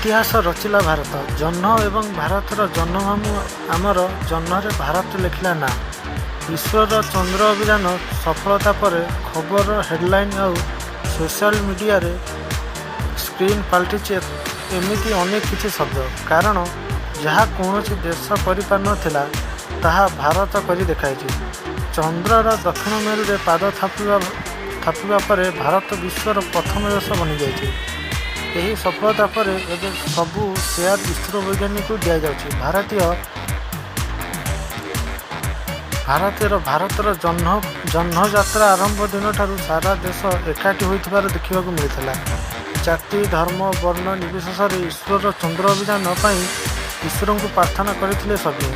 इतिहास रचिला भारत जन्म एवं भारतर जन्मभूमि आमर जन्मरे भारत लिखला ना विश्वर चंद्र अभियान सफलता पर खबर हेडलाइन और सोशल मीडिया रे स्क्रीन पलटि एमती अनेक किसी शब्द कारण जहाँ कौन देश कर ताहा भारत कर देखाई। चंद्रर दक्षिण मेरु रे पाद थापिबा पर भारत विश्वर प्रथम देश बनी जाइए। यही सफलता पर एबे सबू शेयर इसरो वैज्ञानिक को दि जाउछि। भारतर जन्म यात्रा आरंभ दिन ठारू सारा देश एकाठी होइथिबार देखिबाकू मिलिथिला। जाति धर्म वर्ण निर्विशेष ईश्वर चंद्र अभियान पाई ईश्वर को प्रार्थना करथिले सभी।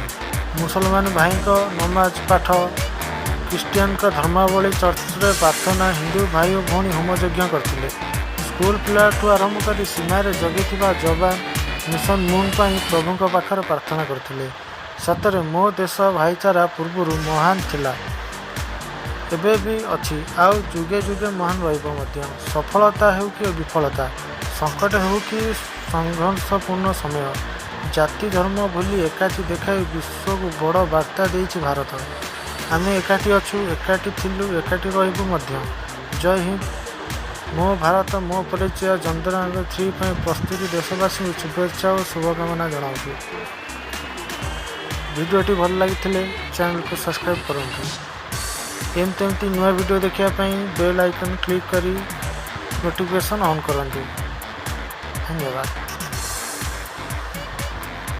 मुसलमान भाई को नमाज पाठ, क्रिश्चियन का धर्मावली चर्च रे प्रार्थना, हिंदू भाई और भौणी होम यज्ञ करथिले। स्कूल पिलाठू आरंभ कर सीमार जगी जवान मिशन मून पर प्रभु पाखर प्रार्थना करथिले। सतरे मो देश भाईचारा पूर्व महान थिला, एबे भी अच्छी आउ जुगे जुगे महान रही। सफलता हो कि विफलता, संकट हो कि संघर्षपूर्ण समय, जाति धर्म भूली एकाठी देखाई विश्व को बड़ वार्ता देइछि भारत। आमे एकाठी अछु, एकाठी थिलु, एकाठी रहिबु मध्य। जय हिंद। मो भारत मो परिचय चंद्रयान 3 प्रस्तुति देशवासी शुभेच्छा और शुभकामना जनाऊँ। वीडियोटी भल लगी चैनल को सब्सक्राइब करूँ। एमती नुआ वीडियो देखापी बेल आइकन क्लिक करी नोटिफिकेशन ऑन करंतु। धन्यवाद।